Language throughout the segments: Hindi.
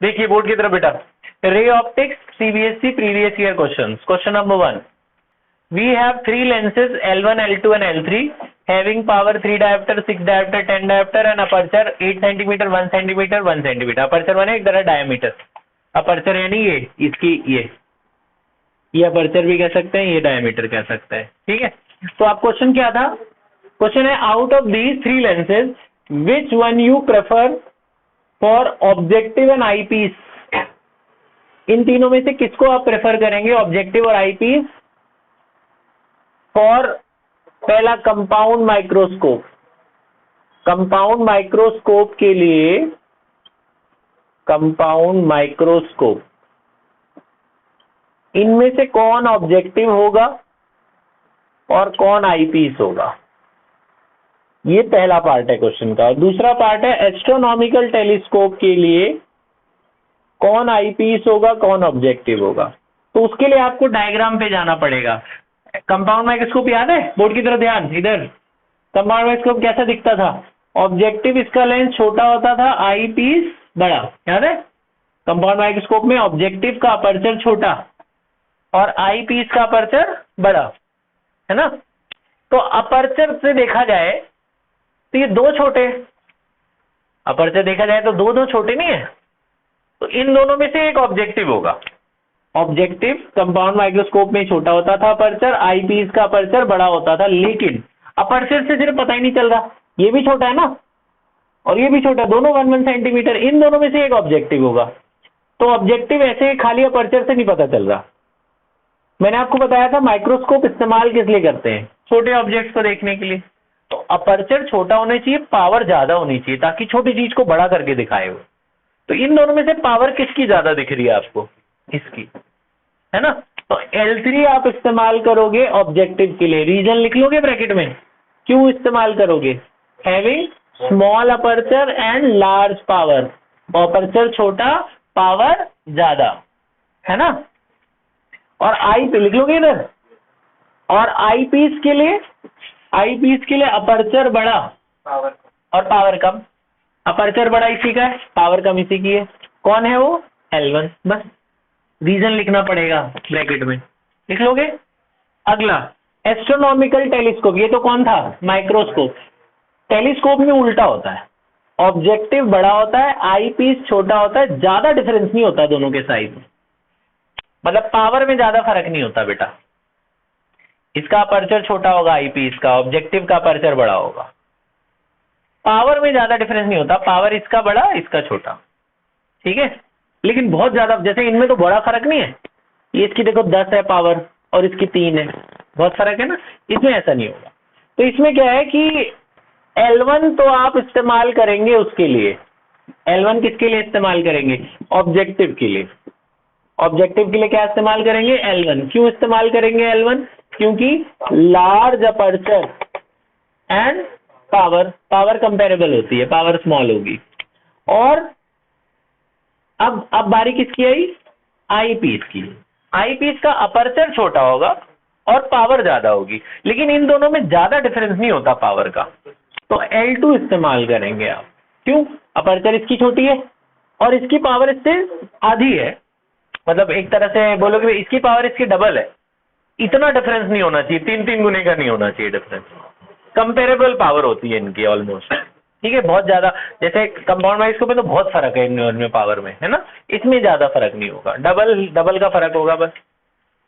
देखिए बोर्ड की तरफ बेटा, ray optics CBSE previous year question number 1, we have three lenses L1, L2 and L3 having power 3 diopter, 6 diopter, 10 diopter and aperture 8 cm, 1 cm, 1 cm। Aperture माने एक तरह डायमीटर, अपर्चर यानी ये इसकी ये अपर्चर भी कह सकते हैं, ये डायमीटर कह सकते हैं, ठीक है। तो आप क्वेश्चन क्या था, क्वेश्चन है out of these three lenses which one you prefer for objective and eyepiece. इन तीनों में से किसको आप प्रेफर करेंगे, ऑब्जेक्टिव और आईपीस, फॉर पहला कंपाउंड माइक्रोस्कोप। कंपाउंड माइक्रोस्कोप के लिए, कंपाउंड माइक्रोस्कोप, इनमें से कौन ऑब्जेक्टिव होगा और कौन आईपीस होगा, ये पहला पार्ट है क्वेश्चन का। दूसरा पार्ट है एस्ट्रोनॉमिकल टेलीस्कोप के लिए कौन आईपीस होगा कौन ऑब्जेक्टिव होगा। तो उसके लिए आपको डायग्राम पे जाना पड़ेगा। कंपाउंड माइक्रोस्कोप याद है, बोर्ड की तरफ ध्यान, इधर कंपाउंड माइक्रोस्कोप कैसा दिखता था, ऑब्जेक्टिव इसका लेंस छोटा होता था, आई पीस बड़ा, याद है। कंपाउंड माइक्रोस्कोप में ऑब्जेक्टिव का अपर्चर छोटा और आई पीस का अपर्चर बड़ा, है ना। तो अपर्चर से देखा जाए तो ये दो छोटे, अपर्चर देखा जाए तो दो छोटे नहीं है, तो इन दोनों में से एक ऑब्जेक्टिव होगा। ऑब्जेक्टिव कंपाउंड माइक्रोस्कोप में छोटा होता था अपर्चर, आईपीस का अपर्चर बड़ा होता था, लेकिन अपर्चर से सिर्फ पता ही नहीं चल रहा, ये भी छोटा है ना और ये भी छोटा, दोनों 1 सेंटीमीटर, इन दोनों में से एक ऑब्जेक्टिव होगा। तो ऑब्जेक्टिव ऐसे खाली अपर्चर से नहीं पता चल रहा। मैंने आपको बताया था माइक्रोस्कोप इस्तेमाल किस लिए करते हैं, छोटे ऑब्जेक्ट्स को देखने के लिए। तो अपर्चर छोटा होना चाहिए, पावर ज्यादा होनी चाहिए ताकि छोटी चीज को बड़ा करके दिखाए हो। तो इन दोनों में से पावर किसकी ज्यादा दिख रही है आपको, इसकी, है ना। तो L3 आप इस्तेमाल करोगे ऑब्जेक्टिव के लिए, रीजन लिख लोगे ब्रैकेट में, क्यों इस्तेमाल करोगे, having small aperture and large power, aperture छोटा पावर ज्यादा, है ना। और आई पे लिख लोगे इधर, और आई पीस के लिए, आई पीस के लिए अपर्चर बड़ा पावर और पावर कम, अपर्चर बड़ा इसी का है, पावर कम इसी की है, कौन है वो, L1। बस रीजन लिखना पड़ेगा ब्रैकेट में, लिख लोगे। अगला एस्ट्रोनॉमिकल टेलीस्कोप, ये तो कौन था, माइक्रोस्कोप। टेलीस्कोप में उल्टा होता है, ऑब्जेक्टिव बड़ा होता है, आई पीस छोटा होता है, ज्यादा डिफरेंस नहीं होता दोनों के साइज में, मतलब पावर में ज्यादा फर्क नहीं होता बेटा। इसका अपर्चर छोटा होगा आई पीस का, ऑब्जेक्टिव का अपर्चर बड़ा होगा, पावर में ज्यादा डिफरेंस नहीं होता, पावर इसका बड़ा इसका छोटा, ठीक है। लेकिन बहुत ज्यादा, जैसे इनमें तो बड़ा फर्क नहीं है, ये इसकी देखो 10 है पावर और इसकी 3 है, बहुत फर्क है ना, इसमें ऐसा नहीं होगा। तो इसमें क्या है कि L1 तो आप इस्तेमाल करेंगे उसके लिए, L1 किसके लिए इस्तेमाल करेंगे, ऑब्जेक्टिव के लिए। ऑब्जेक्टिव के लिए क्या इस्तेमाल करेंगे, L1। क्यों इस्तेमाल करेंगे L1, क्योंकि large aperture and power comparable होती है, पावर स्मॉल होगी। और अब बारी किसकी आई, आई पीस की। आई पीस का अपर्चर छोटा होगा और पावर ज्यादा होगी, लेकिन इन दोनों में ज्यादा डिफरेंस नहीं होता पावर का, तो L2 इस्तेमाल करेंगे आप। क्यों, अपर्चर इसकी छोटी है और इसकी पावर इससे आधी है, मतलब एक तरह से बोलोगे इसकी पावर इसकी डबल है, इतना डिफरेंस नहीं होना चाहिए, 3 गुने का नहीं होना चाहिए डिफरेंस, कंपेरेबल पावर होती है इनकी ऑलमोस्ट, ठीक है। बहुत ज्यादा, जैसे कंपाउंड माइक्रोस्कोप में तो बहुत फर्क है इनमें पावर में, है ना, इसमें ज्यादा फर्क नहीं होगा, डबल का फर्क होगा बस,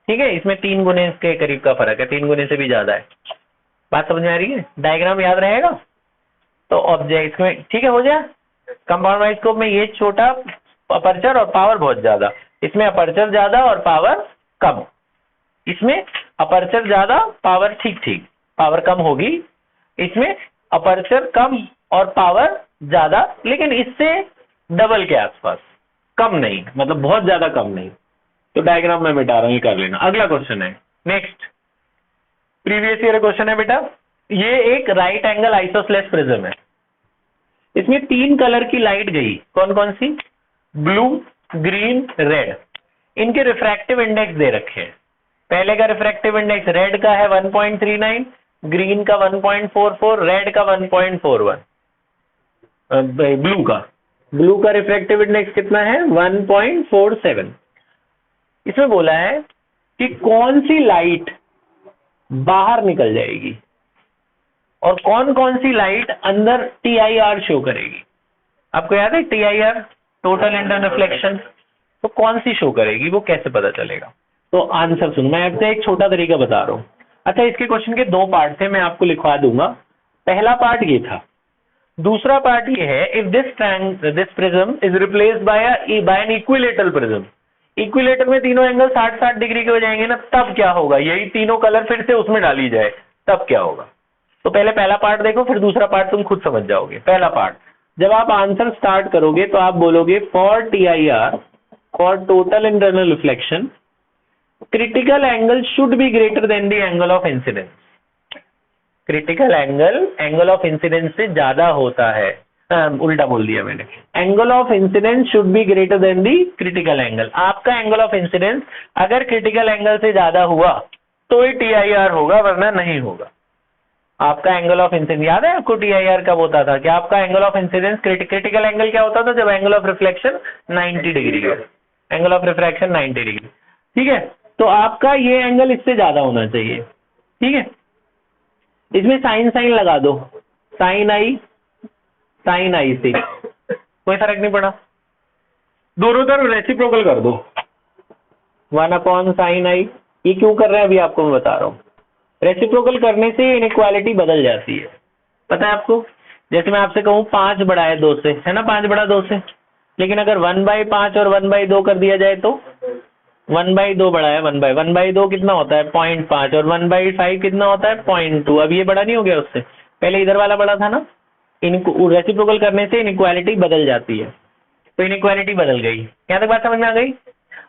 ठीक है। इसमें 3 गुने के करीब का फर्क है, 3 गुने से भी ज्यादा है। बात समझ में आ रही है, डायग्राम याद रहेगा तो ऑब्जेक्ट में, ठीक है, हो जाए। कंपाउंड माइक्रोस्कोप में ये छोटा अपर्चर और पावर बहुत ज्यादा, इसमें अपर्चर ज्यादा और पावर कम, इसमें अपर्चर ज्यादा पावर ठीक, पावर कम होगी, इसमें अपर्चर कम और पावर ज्यादा, लेकिन इससे डबल के आसपास, कम नहीं, मतलब बहुत ज्यादा कम नहीं। तो डायग्राम में मिटा रहा हूं, ये कर लेना। अगला क्वेश्चन है, नेक्स्ट प्रीवियस ईयर क्वेश्चन है बेटा। ये एक राइट एंगल आइसोसेलेस प्रिज्म है, इसमें 3 कलर की लाइट गई, कौन कौन सी, ब्लू, ग्रीन, रेड। इनके रिफ्रैक्टिव इंडेक्स दे रखे हैं। पहले का रिफ्रैक्टिव इंडेक्स रेड का है 1.39, ग्रीन का 1.44, रेड का 1.41, ब्लू का, ब्लू का रिफ्रैक्टिव इंडेक्स कितना है 1.47। इसमें बोला है कि कौन सी लाइट बाहर निकल जाएगी और कौन कौन सी लाइट अंदर TIR शो करेगी। आपको याद है TIR, टोटल इंटरनल रिफ्लेक्शन, तो कौन सी शो करेगी, वो कैसे पता चलेगा। तो आंसर सुनो, मैं आपसे एक छोटा तरीका बता रहा हूं। अच्छा, इसके क्वेश्चन के दो पार्ट थे, मैं आपको लिखवा दूंगा। पहला पार्ट ये था, दूसरा पार्ट ये है, if this prism is replaced by an equilateral prism, equilateral में तीनों एंगल 60-60 डिग्री के हो जाएंगे ना, तब क्या होगा, यही तीनों कलर फिर से उसमें डाली जाए तब क्या होगा। तो पहले पहला पार्ट देखो, फिर दूसरा पार्ट तुम खुद समझ जाओगे। पहला पार्ट, जब आप आंसर स्टार्ट करोगे तो आप बोलोगे for TIR, for total internal reflection, critical angle should be greater than the angle of incidence. Critical angle of incidence से ज्यादा होता है, उल्टा बोल दिया मैंने, angle of incidence should be greater than the critical angle. आपका एंगल ऑफ इंसिडेंस अगर क्रिटिकल एंगल से ज्यादा हुआ तो ही TIR होगा, वरना नहीं होगा। आपका एंगल ऑफ इंसिडेंस याद है आपको, TIR कब होता था कि आपका angle of incidence, critical angle क्या होता था, जब एंगल ऑफ रिफ्लेक्शन 90 डिग्री हो, एंगल ऑफ रिफ्रैक्शन 90 डिग्री, ठीक है। तो आपका ये एंगल इससे ज्यादा होना चाहिए, ठीक है। इसमें साइन लगा दो, साइन आई से कोई फर्क नहीं पड़ा, दोनों तरफ रेसिप्रोकल कर दो, 1/sin i। ये क्यों कर रहे हैं अभी आपको मैं बता रहा हूँ। रेसिप्रोकल करने से इनइक्वालिटी बदल जाती है, पता है आपको। जैसे मैं आपसे कहूँ 5 बड़ा है 2 से, है ना, 5 बड़ा 2 से, लेकिन अगर 1/5 और 1/2 कर दिया जाए तो 1/2 बड़ा है 1/2 कितना होता है 0.5, और 1/5 कितना होता है 0.2। अब ये बड़ा नहीं हो गया उससे, पहले इधर वाला बड़ा था ना। इनको रेसिप्रोकल करने से इनइक्वालिटी बदल जाती है, तो इनइक्वालिटी बदल गई। यहाँ तक बात समझ में आ गई।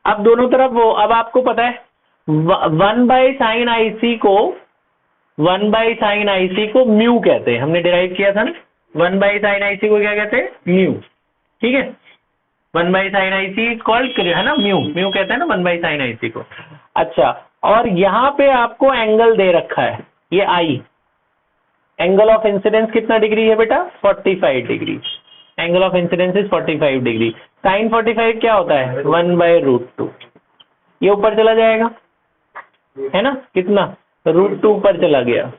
अब दोनों तरफ वो, अब आपको पता है 1/sin IC को म्यू कहते हैं, हमने डिराइव किया था ना। 1/sin IC को क्या कहते हैं, म्यू, ठीक है। 1/sin IC कॉल्ड है ना म्यू कहते हैं ना 1/sin IC को। अच्छा, और यहाँ पे आपको एंगल दे रखा है ये I, एंगल ऑफ इंसिडेंस कितना डिग्री है बेटा 45 degree, angle of incidence is 45 degree. Sine 45 क्या होता है 1/√2, ये ऊपर चला जाएगा, है ना, कितना √2 ऊपर चला गया।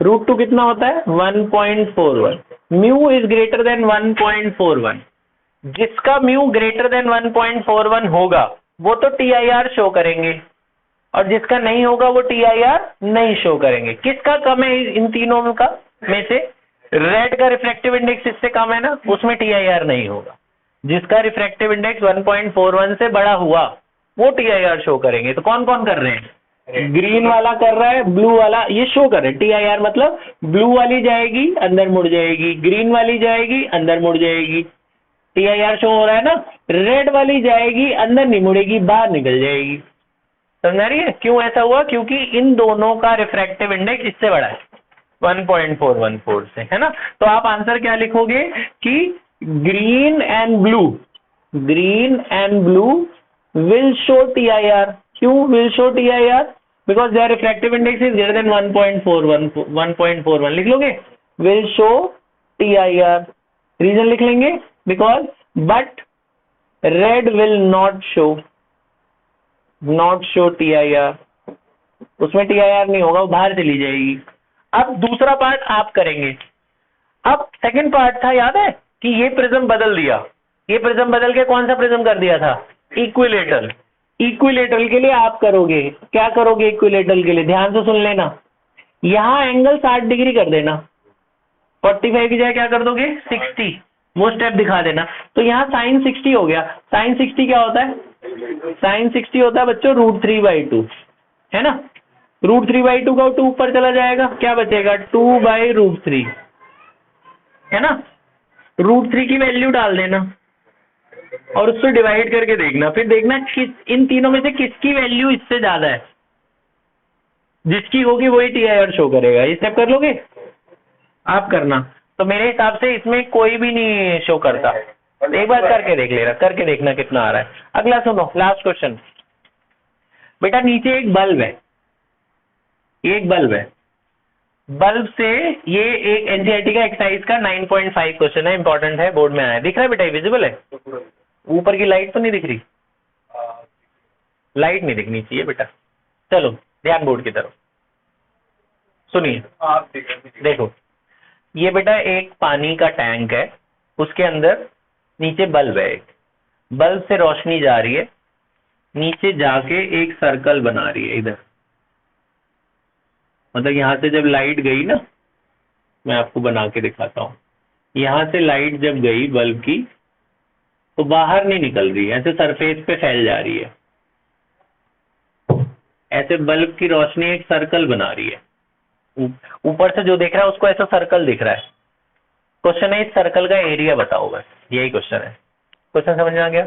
√2 कितना होता है 1.41, म्यू इज ग्रेटर देन 1.41। जिसका म्यू ग्रेटर देन 1.41 होगा वो तो TIR शो करेंगे, और जिसका नहीं होगा वो TIR नहीं शो करेंगे। किसका कम है इन तीनों का में से, रेड का रिफ्रैक्टिव इंडेक्स इससे कम है ना, उसमें TIR नहीं होगा। जिसका रिफ्रैक्टिव इंडेक्स 1.41 से बड़ा हुआ वो TIR शो करेंगे। तो कौन कौन कर रहे हैं, ग्रीन वाला कर रहा है, ब्लू वाला ये शो कर रहे हैं। TIR मतलब ब्लू वाली जाएगी अंदर मुड़ जाएगी, ग्रीन वाली जाएगी अंदर मुड़ जाएगी, TIR शो हो रहा है ना। रेड वाली जाएगी अंदर नहीं मुड़ेगी, बाहर निकल जाएगी। समझ रही है क्यों ऐसा हुआ, क्योंकि इन दोनों का रिफ्रैक्टिव इंडेक्स इससे बड़ा है 1.414 से, है ना। तो आप आंसर क्या लिखोगे कि green and blue will show TIR। क्यों will show TIR, because there refractive index is greater than 1.41 लिख लोगे, विल शो TIR। रीजन लिख लेंगे, because but red will not show TIR, उसमें TIR नहीं होगा, वो बाहर चली जाएगी। अब दूसरा पार्ट आप करेंगे। अब सेकंड पार्ट था, याद है कि ये प्रिज्म बदल दिया, ये प्रिज्म बदल के कौन सा प्रिज्म कर दिया था इक्विलेटरल। इक्विलेटरल के लिए आप करोगे क्या करोगे, इक्विलेटरल के लिए ध्यान से सुन लेना, यहां एंगल 60 डिग्री कर देना, 45 की जगह क्या कर दोगे 60, वो स्टेप दिखा देना। तो यहाँ साइन 60 हो गया। साइन 60 क्या होता है, साइन 60 होता है बच्चों √3/2, है ना। √3/2 का 2 ऊपर चला जाएगा, क्या बचेगा 2/√3, है ना। √3 की वैल्यू डाल देना और उससे डिवाइड करके देखना, फिर देखना इन तीनों में से किसकी वैल्यू इससे ज्यादा है, जिसकी होगी वही TIR शो करेगा। ये स्टेप कर लोगे आप, करना। तो मेरे हिसाब से इसमें कोई भी नहीं शो करता, एक बार करके देख लेना, करके देखना कितना आ रहा है। अगला सुनो, लास्ट क्वेश्चन बेटा, नीचे एक बल्ब है, एक बल्ब है, बल्ब से, ये एक एनसीईआरटी का एक्सरसाइज का 9.5 क्वेश्चन है, इंपॉर्टेंट है, बोर्ड में आया, दिख रहा है बेटा, विजिबल है? ऊपर की लाइट तो नहीं दिख रही? लाइट नहीं दिखनी चाहिए बेटा। चलो ध्यान बोर्ड की तरफ, सुनिए। देखो ये बेटा एक पानी का टैंक है, उसके अंदर नीचे बल्ब है, एक बल्ब से रोशनी जा रही है, नीचे जाके एक सर्कल बना रही है इधर, मतलब यहां से जब लाइट गई ना, मैं आपको बना के दिखाता हूं, यहां से लाइट जब गई बल्ब की तो बाहर नहीं निकल रही है, ऐसे सरफेस पे फैल जा रही है, ऐसे बल्ब की रोशनी एक सर्कल बना रही है, ऊपर से जो देख रहा है उसको ऐसा सर्कल दिख रहा है। क्वेश्चन है इस सर्कल का एरिया बताओ, बस यही क्वेश्चन है। क्वेश्चन समझ में आ गया?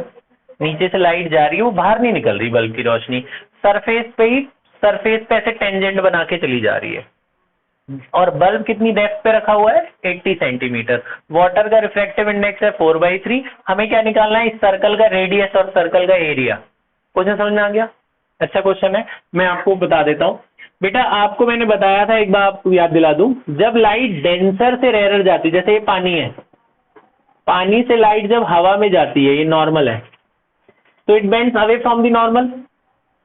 नीचे से लाइट जा रही है, वो बाहर नहीं निकल रही बल्ब की रोशनी, सरफेस पे ही, सरफेस पे ऐसे टेंजेंट बना के चली जा रही है, और बल्ब कितनी डेप्थ पे रखा हुआ है? 80 सेंटीमीटर। वाटर का रिफ्रैक्टिव इंडेक्स है 4/3। हमें क्या निकालना है? इस सर्कल का रेडियस और सर्कल का एरिया। क्वेश्चन समझ में आ गया? अच्छा क्वेश्चन है, मैं आपको बता देता हूं बेटा। आपको मैंने बताया था, एक बार आपको याद दिला दूं, जब लाइट डेंसर से रेयर जाती, जैसे ये पानी है, पानी से लाइट जब हवा में जाती है, ये नॉर्मल है, तो it bends away from the normal.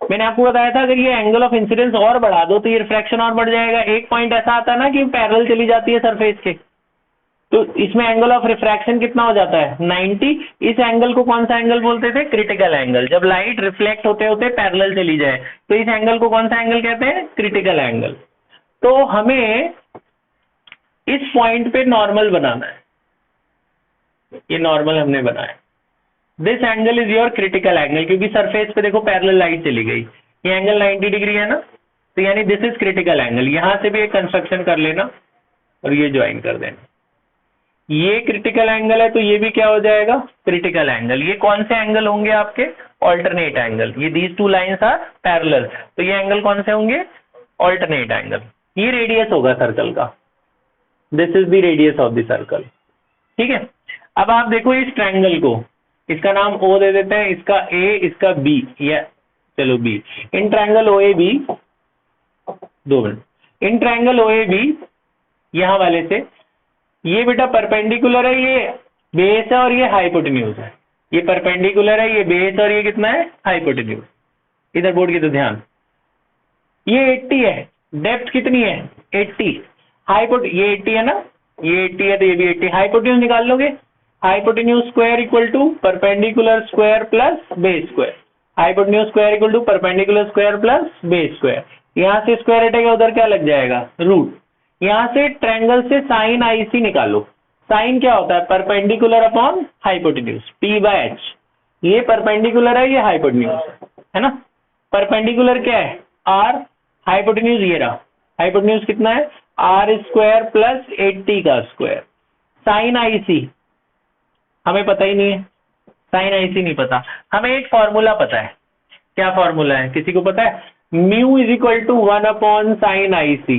मैंने आपको बताया था अगर ये एंगल ऑफ इंसिडेंस और बढ़ा दो तो ये रिफ्रैक्शन और बढ़ जाएगा। एक पॉइंट ऐसा आता है ना कि पैरेलल चली जाती है सरफेस के, तो इसमें एंगल ऑफ रिफ्रैक्शन कितना हो जाता है? 90। इस एंगल को कौन सा एंगल बोलते थे? Critical angle. जब लाइट रिफ्लेक्ट होते होते पैरेलल चली जाए तो इस एंगल को कौन सा एंगल कहते हैं? Critical angle. तो हमें इस पॉइंट पे नॉर्मल बनाना है, ये नॉर्मल हमने बनाया। This angle is your critical angle, क्योंकि सरफेस पे देखो पैरेलल लाइट चली गई, ये एंगल 90 डिग्री है ना, तो यानी दिस इज क्रिटिकल एंगल। यहां से भी एक कंस्ट्रक्शन कर लेना और ये ज्वाइन कर देना। ये क्रिटिकल एंगल है तो ये भी क्या हो जाएगा? Critical angle. ये कौन से एंगल होंगे आपके? Alternate angle. ये these two lines are parallel, तो ये एंगल कौन से होंगे? Alternate angle. ये रेडियस होगा सर्कल का, this is the radius of the circle. ठीक है, अब आप देखो इस ट्रायंगल को, इसका नाम O दे देते हैं, इसका A, इसका B, या चलो B। In triangle OAB, 2 minute, in triangle OAB यहां वाले से, ये बेटा परपेंडिकुलर है, ये बेस है और ये हाइपोटेन्यूज है। ये परपेंडिकुलर है, ये बेस, और ये कितना है? हाइपोटेन्यूज। इधर बोर्ड की तो ध्यान, ये 80 है, डेप्थ कितनी है? 80। ये 80 है ना, ये 80 है तो ये भी 80। हाइपोटेन्यूज निकाल लोगे? Hypotenuse square equal to perpendicular square plus base square. Hypotenuse square equal to perpendicular square plus base square. यहां से स्क्वायर हटेगा, उधर क्या लग जाएगा? रूट। यहां से ट्रायंगल से साइन IC निकालो। साइन क्या होता है? Perpendicular upon hypotenuse, P/H। ये परपेंडिकुलर है, ये हाइपोटेन्यूज है ना। परपेंडिकुलर क्या है? R। हाइपोटेन्यूज ये रहा, हाइपोटेन्यूज कितना है? R² प्लस 80 का स्क्वायर। साइन IC हमें पता ही नहीं है, साइन IC नहीं पता, हमें एक फॉर्मूला पता है। क्या फॉर्मूला है? किसी को पता है? Mu is equal to 1 upon sine IC।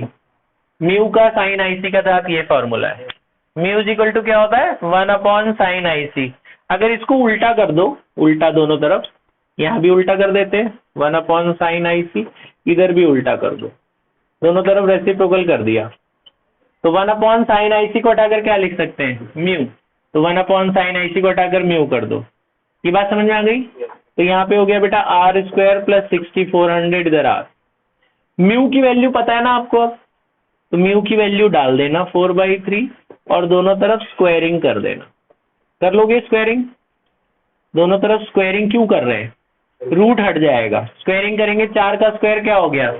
Mu का साइन IC का साथ ये फॉर्मूला है। म्यू इज इक्वल टू क्या होता है? 1 अपॉन साइन IC। अगर इसको उल्टा कर दो, उल्टा दोनों तरफ, यहां भी उल्टा कर देते हैं, 1 अपॉन साइन IC, इधर भी उल्टा कर दो, दोनों तरफ रेसिप्रोकल कर दिया, तो 1 अपॉन साइन IC को हटाकर क्या लिख सकते हैं? म्यू। तो 1 अपॉन साइन IC को हटाकर म्यू कर दो। ये बात समझ में आ गई? तो यहाँ पे हो गया बेटा R² प्लस 6400 इधर R। म्यू की वैल्यू पता है ना आपको, तो म्यू की वैल्यू डाल देना 4/3 और दोनों तरफ स्क्वायरिंग कर देना। कर लोगे स्क्वायरिंग? दोनों तरफ स्क्वायरिंग क्यों कर रहे हैं? रूट हट जाएगा, स्क्वायरिंग करेंगे। 4 का स्क्वायर क्या हो गया?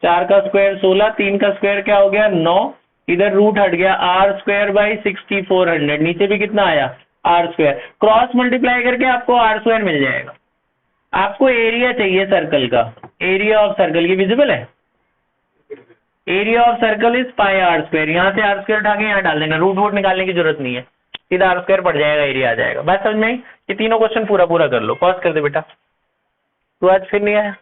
4 का स्क्वायर 16, 3 का स्क्वायर क्या हो गया? 9। इधर रूट हट गया, R² बाई 6400, नीचे भी कितना आया? R²। क्रॉस मल्टीप्लाई करके आपको R² मिल जाएगा। आपको एरिया चाहिए सर्कल का, एरिया ऑफ सर्कल, ये विजिबल है? Area of circle is πr²। यहाँ से R² उठा के यहाँ डाल देना, रूट वूट निकालने की जरूरत नहीं है, सीधा R² पड़ जाएगा, एरिया आ जाएगा। बात समझ में आई? ये तीनों क्वेश्चन पूरा कर लो। पॉज कर दे बेटा, तू आज फिर नहीं आया।